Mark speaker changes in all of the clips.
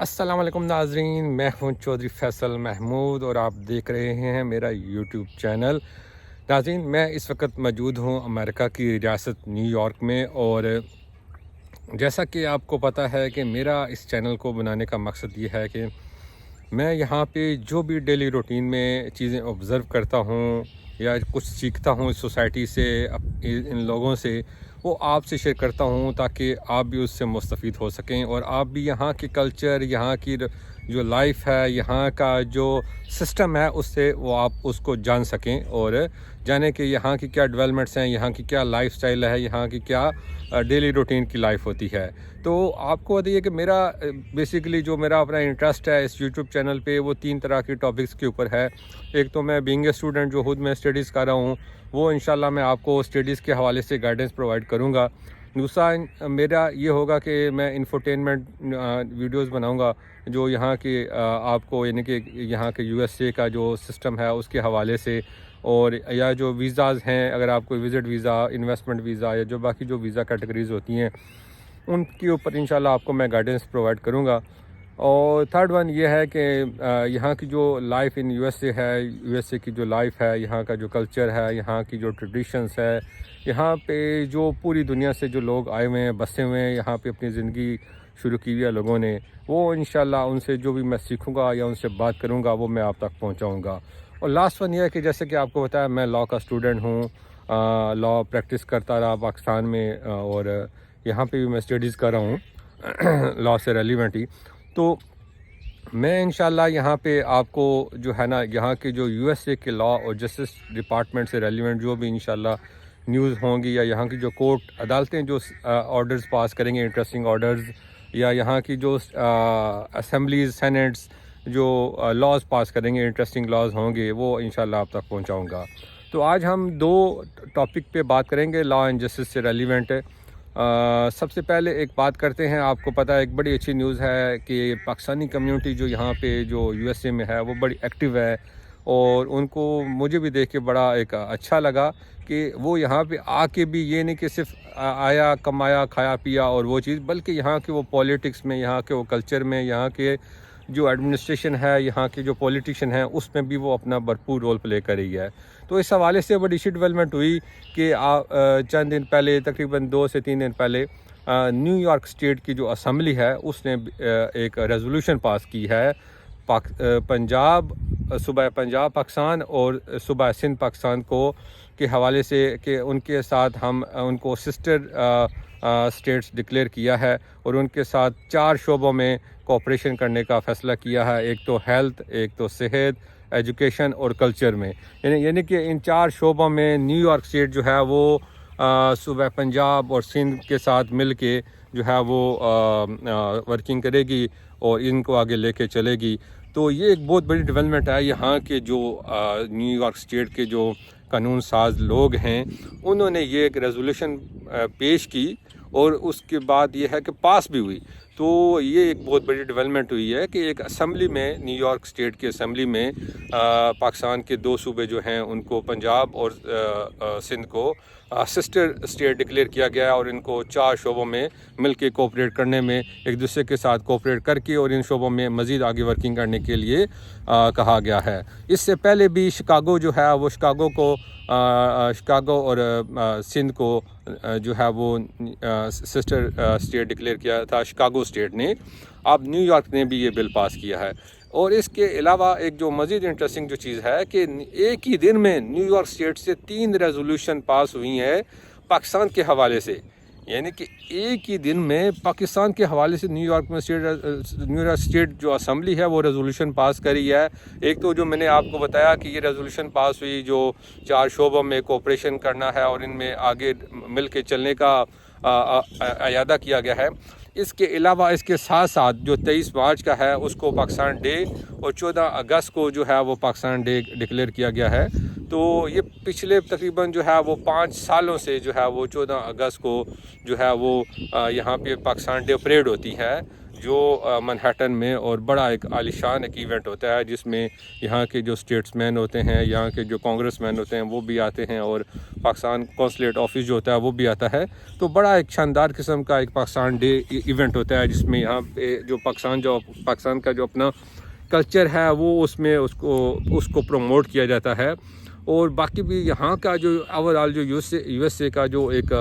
Speaker 1: السلام علیکم ناظرین، میں ہوں چودھری فیصل محمود اور آپ دیکھ رہے ہیں میرا یوٹیوب چینل۔ ناظرین، میں اس وقت موجود ہوں امریکہ کی ریاست نیو یارک میں، اور جیسا کہ آپ کو پتہ ہے کہ میرا اس چینل کو بنانے کا مقصد یہ ہے کہ میں یہاں پہ جو بھی ڈیلی روٹین میں چیزیں آبزرو کرتا ہوں یا کچھ سیکھتا ہوں اس سوسائٹی سے، ان لوگوں سے، وہ آپ سے شیئر کرتا ہوں تاکہ آپ بھی اس سے مستفید ہو سکیں، اور آپ بھی یہاں کی کلچر، یہاں کی جو لائف ہے، یہاں کا جو سسٹم ہے، اس سے وہ آپ اس کو جان سکیں اور جانیں کہ یہاں کی کیا ڈیولپمنٹس ہیں، یہاں کی کیا لائف سٹائل ہے، یہاں کی کیا ڈیلی روٹین کی لائف ہوتی ہے۔ تو آپ کو بتائیے کہ میرا بیسیکلی جو میرا اپنا انٹرسٹ ہے اس یوٹیوب چینل پہ، وہ 3 طرح کی ٹاپکس کے اوپر ہے۔ ایک تو میں بینگ اے اسٹوڈنٹ جو خود میں اسٹڈیز کر رہا ہوں، وہ انشاءاللہ میں آپ کو اسٹڈیز کے حوالے سے گائیڈنس پرووائڈ کروں گا۔ دوسرا میرا یہ ہوگا کہ میں انفوٹینمنٹ ویڈیوز بناؤں گا جو یہاں کے آپ کو، یعنی کہ یہاں کے یو ایس اے کا جو سسٹم ہے اس کے حوالے سے، اور یا جو ویزاز ہیں، اگر آپ کو وزٹ ویزا، انویسٹمنٹ ویزا یا جو باقی جو ویزا کیٹیگریز ہوتی ہیں، ان کے اوپر انشاءاللہ آپ کو میں گائیڈنس پرووائڈ کروں گا۔ اور تھرڈ ون یہ ہے کہ یہاں کی جو life in U S A ہے، یو ایس اے کی جو لائف ہے، یہاں کا جو کلچر ہے، یہاں کی جو ٹریڈیشنس ہے، یہاں پہ جو پوری دنیا سے جو لوگ آئے ہوئے ہیں، بسے ہوئے ہیں یہاں پہ، اپنی زندگی شروع کی ہوئی ہے لوگوں نے، وہ انشاءاللہ ان سے جو بھی میں سیکھوں گا یا ان سے بات کروں گا وہ میں آپ تک پہنچاؤں گا۔ اور لاسٹ ون یہ ہے کہ جیسے کہ آپ کو بتایا، میں لاء کا اسٹوڈنٹ ہوں، لاء پریکٹس کرتا رہا پاکستان میں، اور یہاں پہ بھی میں اسٹڈیز کر رہا ہوں لاء سے ریلیونٹ ہی۔ تو میں انشاءاللہ یہاں پہ آپ کو جو ہے نا، یہاں کے جو یو ایس اے کے لاء اور جسٹس ڈپارٹمنٹ سے ریلیونٹ جو بھی انشاءاللہ نیوز ہوں گی، یا یہاں کی جو کورٹ عدالتیں جو آرڈرز پاس کریں گے، انٹرسٹنگ آرڈرز، یا یہاں کی جو اسمبلیز، سینٹس جو لاز پاس کریں گے، انٹرسٹنگ لاز ہوں گے، وہ انشاءاللہ آپ تک پہنچاؤں گا۔ تو آج ہم 2 ٹاپک پہ بات کریں گے لاء اینڈ جسٹس سے ریلیونٹ۔ سب سے پہلے ایک بات کرتے ہیں، آپ کو پتہ ہے ایک بڑی اچھی نیوز ہے کہ پاکستانی کمیونٹی جو یہاں پہ جو یو ایس اے میں ہے وہ بڑی ایکٹیو ہے، اور ان کو مجھے بھی دیکھ کے بڑا ایک اچھا لگا کہ وہ یہاں پہ آ کے بھی یہ نہیں کہ صرف آیا، کمایا، کھایا پیا اور وہ چیز، بلکہ یہاں کے وہ پولیٹکس میں، یہاں کے وہ کلچر میں، یہاں کے جو ایڈمنسٹریشن ہے، یہاں کے جو پولیٹیشین ہیں، اس میں بھی وہ اپنا بھرپور رول پلے کر رہی ہے۔ تو اس حوالے سے بڑی اچھی ڈیولپمنٹ ہوئی کہ چند دن پہلے، تقریباً 2 سے 3 دن پہلے، نیو یارک اسٹیٹ کی جو اسمبلی ہے اس نے ایک ریزولوشن پاس کی ہے، پنجاب، صوبہ پنجاب پاکستان اور صوبہ سندھ پاکستان کو کے حوالے سے، کہ ان کے ساتھ ہم ان کو سسٹر اسٹیٹس ڈکلیئر کیا ہے، اور ان کے ساتھ 4 شعبوں میں کوآپریشن کرنے کا فیصلہ کیا ہے۔ ایک تو ہیلتھ، ایک تو صحت، ایجوکیشن اور کلچر میں، یعنی کہ ان 4 شعبوں میں نیو یارک اسٹیٹ جو ہے وہ صوبہ پنجاب اور سندھ کے ساتھ مل کے جو ہے وہ ورکنگ کرے گی اور ان کو آگے لے کے چلے گی۔ تو یہ ایک بہت بڑی ڈیولپمنٹ ہے۔ یہاں کے جو نیو یارک اسٹیٹ کے جو قانون ساز لوگ ہیں، انہوں نے یہ ایک ریزولوشن پیش کی، اور اس کے بعد یہ ہے کہ پاس بھی ہوئی۔ تو یہ ایک بہت بڑی ڈیولپمنٹ ہوئی ہے کہ ایک اسمبلی میں، نیو یارک اسٹیٹ کی اسمبلی میں، پاکستان کے 2 صوبے جو ہیں ان کو، پنجاب اور سندھ کو، سسٹر اسٹیٹ ڈکلیئر کیا گیا ہے، اور ان کو 4 شعبوں میں مل کے کوآپریٹ کرنے میں، ایک دوسرے کے ساتھ کوآپریٹ کر کے، اور ان شعبوں میں مزید آگے ورکنگ کرنے کے لیے کہا گیا ہے۔ اس سے پہلے بھی شکاگو جو ہے وہ شکاگو اور سندھ کو جو ہے وہ سسٹر اسٹیٹ ڈکلیئر کیا تھا شکاگو اسٹیٹ نے۔ اب نیو یارک نے بھی یہ بل پاس کیا ہے۔ اور اس کے علاوہ ایک جو مزید انٹرسٹنگ جو چیز ہے کہ ایک ہی دن میں نیو یارک اسٹیٹ سے 3 ریزولوشن پاس ہوئی ہیں پاکستان کے حوالے سے، یعنی کہ ایک ہی دن میں پاکستان کے حوالے سے نیو یارک اسٹیٹ جو اسمبلی ہے وہ ریزولوشن پاس کری ہے۔ ایک تو جو میں نے آپ کو بتایا کہ یہ ریزولوشن پاس ہوئی جو 4 شعبوں میں کوآپریشن کرنا ہے اور ان میں آگے مل کے چلنے کا اعادہ کیا گیا ہے۔ اس کے علاوہ اس کے ساتھ ساتھ جو 23 مارچ کا ہے اس کو پاکستان ڈے، اور 14 اگست کو جو ہے وہ پاکستان ڈے ڈکلیئر کیا گیا ہے۔ تو یہ پچھلے تقریباً جو ہے وہ 5 سالوں سے جو ہے وہ 14 اگست کو جو ہے وہ یہاں پہ پاکستان ڈے پریڈ ہوتی ہے، جو منہیٹن میں اور بڑا ایک عالیشان ایک ایونٹ ہوتا ہے جس میں یہاں کے جو اسٹیٹس مین ہوتے ہیں، یہاں کے جو کانگریس مین ہوتے ہیں وہ بھی آتے ہیں، اور پاکستان قونصلیٹ آفس جو ہوتا ہے وہ بھی آتا ہے. تو بڑا ایک شاندار قسم کا ایک پاکستان ڈے ایونٹ ہوتا ہے جس میں یہاں پہ جو پاکستان کا جو اپنا کلچر ہے وہ اس میں اس کو پروموٹ کیا جاتا ہے. اور باقی بھی یہاں کا جو اوور آل جو یو ایس اے کا جو ایک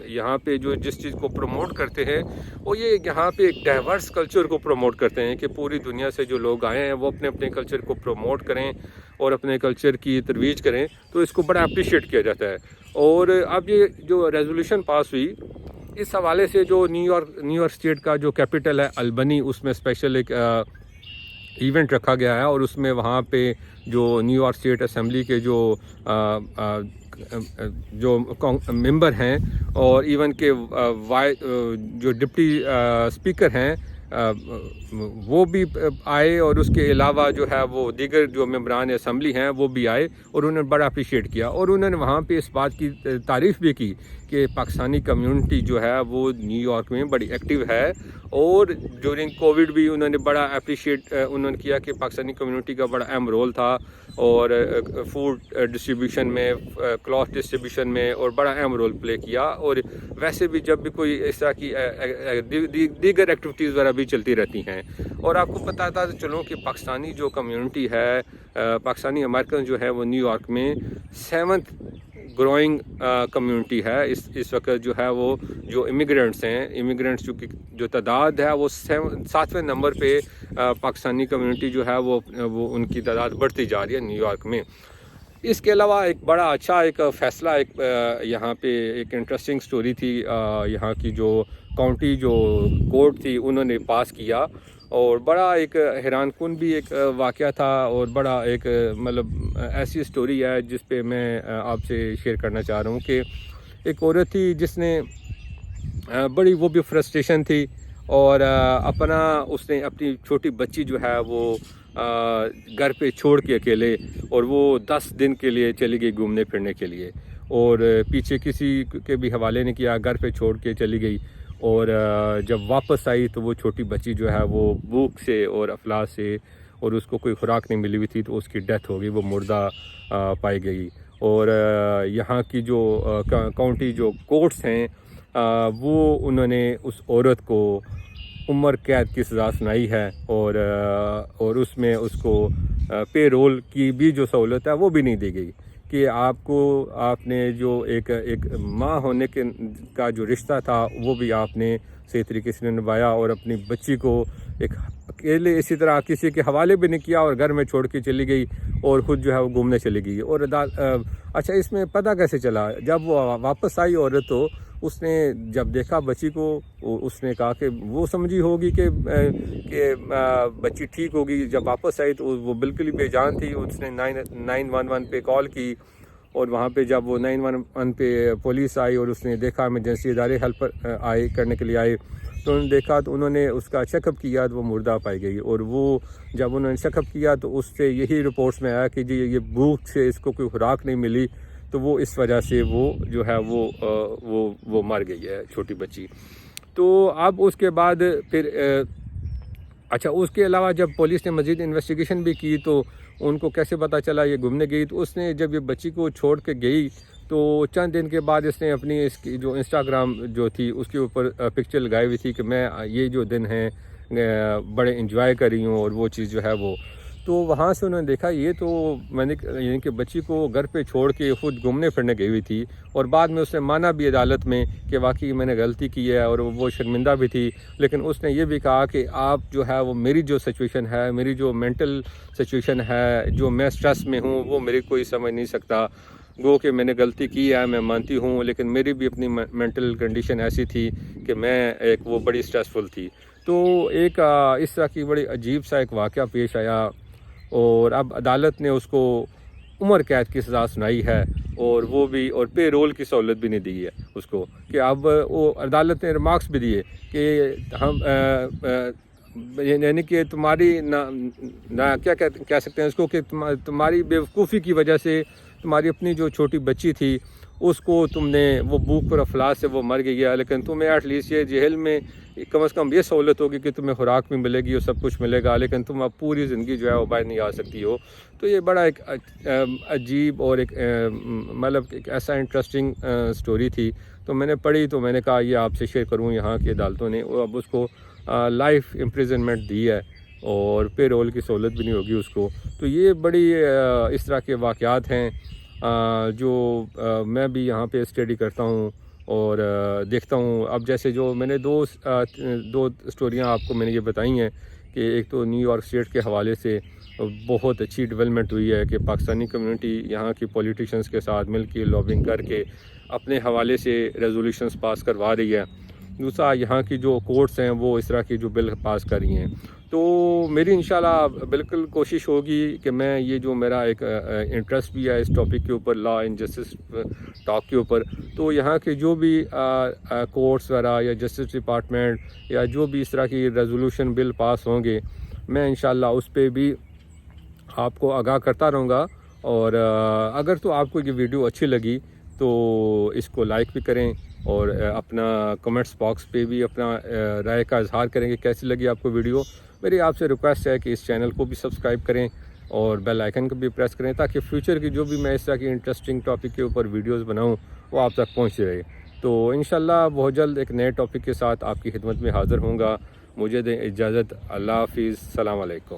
Speaker 1: یہاں پہ جو جس چیز کو پروموٹ کرتے ہیں وہ یہ یہاں پہ ایک ڈائیورس کلچر کو پروموٹ کرتے ہیں کہ پوری دنیا سے جو لوگ آئے ہیں وہ اپنے اپنے کلچر کو پروموٹ کریں اور اپنے کلچر کی ترویج کریں. تو اس کو بڑا اپریشیٹ کیا جاتا ہے. اور اب یہ جو ریزولوشن پاس ہوئی اس حوالے سے جو نیو یارک اسٹیٹ کا جو کیپٹل ہے البنی، اس میں اسپیشل ایک ایونٹ رکھا گیا ہے، اور اس میں وہاں پہ جو نیو یارک اسٹیٹ اسمبلی کے جو ممبر ہیں اور ایون کہ جو ڈپٹی اسپیکر ہیں وہ بھی آئے، اور اس کے علاوہ جو ہے وہ دیگر جو ممبران اسمبلی ہیں وہ بھی آئے، اور انہوں نے بڑا اپریشیٹ کیا. اور انہوں نے وہاں پہ اس بات کی تعریف بھی کی کہ پاکستانی کمیونٹی جو ہے وہ نیو یارک میں بڑی ایکٹیو ہے. اور ڈیورنگ کووڈ بھی انہوں نے بڑا اپریشیٹ انہوں نے کیا کہ پاکستانی کمیونٹی کا بڑا اہم رول تھا، اور فوڈ ڈسٹریبیوشن میں، کلاتھ ڈسٹریبیوشن میں، اور بڑا اہم رول پلے کیا. اور ویسے بھی جب بھی کوئی اس طرح کی دیگر ایکٹیویٹیز وغیرہ بھی چلتی رہتی ہیں. اور آپ کو پتہ تھا چلوں کہ پاکستانی جو کمیونٹی ہے، پاکستانی امریکن جو ہے وہ نیو یارک میں 7th گروئنگ کمیونٹی ہے اس وقت. جو ہے وہ جو امیگرینٹس ہیں، امیگرینٹس جو تعداد ہے وہ 7ویں نمبر پہ پاکستانی کمیونٹی جو ہے وہ ان کی تعداد بڑھتی جا رہی ہے نیو یارک میں. اس کے علاوہ ایک بڑا اچھا ایک فیصلہ ایک یہاں پہ ایک انٹرسٹنگ سٹوری تھی. یہاں کی جو کاؤنٹی جو کورٹ تھی انہوں نے پاس کیا، اور بڑا ایک حیران کن بھی ایک واقعہ تھا، اور بڑا ایک مطلب ایسی سٹوری ہے جس پہ میں آپ سے شیئر کرنا چاہ رہا ہوں کہ ایک عورت تھی جس نے بڑی وہ بھی فرسٹریشن تھی، اور اس نے اپنی چھوٹی بچی جو ہے وہ گھر پہ چھوڑ کے اکیلے، اور وہ 10 دن کے لیے چلی گئی گھومنے پھرنے کے لیے، اور پیچھے کسی کے بھی حوالے نہیں کیا، گھر پہ چھوڑ کے چلی گئی. اور جب واپس آئی تو وہ چھوٹی بچی جو ہے وہ بھوک سے اور افلاس سے، اور اس کو کوئی خوراک نہیں ملی ہوئی تھی، تو اس کی ڈیتھ ہو گئی، وہ مردہ پائی گئی. اور یہاں کی جو کاؤنٹی جو کورٹس ہیں وہ انہوں نے اس عورت کو عمر قید کی سزا سنائی ہے، اور اس میں اس کو پے رول کی بھی جو سہولت ہے وہ بھی نہیں دی گئی کہ آپ نے جو ایک ماں ہونے کا جو رشتہ تھا وہ بھی آپ نے صحیح طریقے سے نبھایا، اور اپنی بچی کو ایک اکیلے اسی طرح کسی کے حوالے بھی نہیں کیا، اور گھر میں چھوڑ کے چلی گئی، اور خود جو ہے وہ گھومنے چلی گئی. اور اچھا اس میں پتہ کیسے چلا؟ جب وہ واپس آئی عورت تو اس نے جب دیکھا بچی کو، اس نے کہا کہ وہ سمجھی ہوگی کہ بچی ٹھیک ہوگی. جب واپس آئی تو وہ بالکل ہی بے جان تھی. اس نے 911 پہ کال کی، اور وہاں پہ جب وہ 911 پہ پولیس آئی اور اس نے دیکھا ایمرجنسی ادارے ہیلپ کرنے کے لیے آئے، تو انہوں نے دیکھا تو انہوں نے اس کا چیک اپ کیا تو وہ مردہ پائی گئی. اور وہ جب انہوں نے چیک اپ کیا تو اس سے یہی رپورٹس میں آیا کہ جی یہ بھوک سے اس کو کوئی خوراک نہیں ملی، تو وہ اس وجہ سے وہ جو ہے وہ مر گئی ہے چھوٹی بچی. تو اب اس کے بعد پھر اچھا اس کے علاوہ جب پولیس نے مزید انویسٹیگیشن بھی کی تو ان کو کیسے پتہ چلا یہ گھومنے گئی؟ تو اس نے جب یہ بچی کو چھوڑ کے گئی تو چند دن کے بعد اس نے اپنی اس کی جو انسٹاگرام جو تھی اس کے اوپر پکچر لگائی ہوئی تھی کہ میں یہ جو دن ہیں بڑے انجوائے کر رہی ہوں، اور وہ چیز جو ہے وہ. تو وہاں سے انہوں نے دیکھا یہ تو میں نے یعنی کہ بچی کو گھر پہ چھوڑ کے خود گھومنے پھرنے گئی ہوئی تھی، اور بعد میں اس نے مانا بھی عدالت میں کہ واقعی میں نے غلطی کی ہے، اور وہ شرمندہ بھی تھی. لیکن اس نے یہ بھی کہا کہ آپ جو ہے وہ میری جو سچویشن ہے، میری جو مینٹل سچویشن ہے، جو میں سٹریس میں ہوں وہ میری کوئی سمجھ نہیں سکتا. گو کہ میں نے غلطی کی ہے، میں مانتی ہوں، لیکن میری بھی اپنی مینٹل کنڈیشن ایسی تھی کہ میں وہ بڑی سٹریسفل تھی. تو ایک اس طرح کی بڑی عجیب سا ایک واقعہ پیش آیا، اور اب عدالت نے اس کو عمر قید کی سزا سنائی ہے، اور وہ بھی اور پے رول کی سہولت بھی نہیں دی ہے اس کو. کہ اب وہ عدالت نے ریمارکس بھی دیے کہ ہم یعنی کہ تمہاری کیا کہہ سکتے ہیں اس کو کہ تمہاری بے وقوفی کی وجہ سے تمہاری اپنی جو چھوٹی بچی تھی اس کو تم نے وہ بھوک اور افلاس سے وہ مر گیا، لیکن تمہیں ایٹ لیسٹ یہ جہل میں کم از کم یہ سہولت ہوگی کہ تمہیں خوراک بھی ملے گی اور سب کچھ ملے گا، لیکن تم اب پوری زندگی جو ہے وہ باہر نہیں آ سکتی ہو۔ تو یہ بڑا ایک عجیب اور ایک مطلب ایک ایسا انٹرسٹنگ سٹوری تھی، تو میں نے پڑھی تو میں نے کہا یہ آپ سے شیئر کروں۔ یہاں کی عدالتوں نے اب اس کو لائف امپریزنمنٹ دی ہے اور پے رول کی سہولت بھی نہیں ہوگی اس کو۔ تو یہ بڑی اس طرح کے واقعات ہیں جو میں بھی یہاں پہ اسٹڈی کرتا ہوں اور دیکھتا ہوں۔ اب جیسے جو میں نے دو سٹوریاں آپ کو میں نے یہ بتائی ہیں کہ ایک تو نیو یارک اسٹیٹ کے حوالے سے بہت اچھی ڈیولپمنٹ ہوئی ہے کہ پاکستانی کمیونٹی یہاں کی پولیٹیشنز کے ساتھ مل کے لابنگ کر کے اپنے حوالے سے ریزولوشنز پاس کروا رہی ہے۔ دوسرا یہاں کی جو کورٹس ہیں وہ اس طرح کی جو بل پاس کر رہی ہیں۔ تو میری انشاءاللہ بالکل کوشش ہوگی کہ میں یہ جو میرا ایک انٹرسٹ بھی ہے اس ٹاپک کے اوپر، لا اینڈ جسٹس ٹاک کے اوپر، تو یہاں کے جو بھی کورٹس وغیرہ یا جسٹس ڈپارٹمنٹ یا جو بھی اس طرح کی ریزولوشن بل پاس ہوں گے، میں انشاءاللہ اس پہ بھی آپ کو آگاہ کرتا رہوں گا۔ اور اگر تو آپ کو یہ ویڈیو اچھی لگی تو اس کو لائک بھی کریں اور اپنا کمنٹس باکس پہ بھی اپنا رائے کا اظہار کریں کہ کیسی لگی آپ کو ویڈیو۔ میری آپ سے ریکویسٹ ہے کہ اس چینل کو بھی سبسکرائب کریں اور بیل آئیکن کو بھی پریس کریں تاکہ فیوچر کی جو بھی میں اس طرح کی انٹرسٹنگ ٹاپک کے اوپر ویڈیوز بناؤں وہ آپ تک پہنچتی رہے۔ تو انشاءاللہ بہت جلد ایک نئے ٹاپک کے ساتھ آپ کی خدمت میں حاضر ہوں گا۔ مجھے دیں اجازت، اللہ حافظ، السلام علیکم۔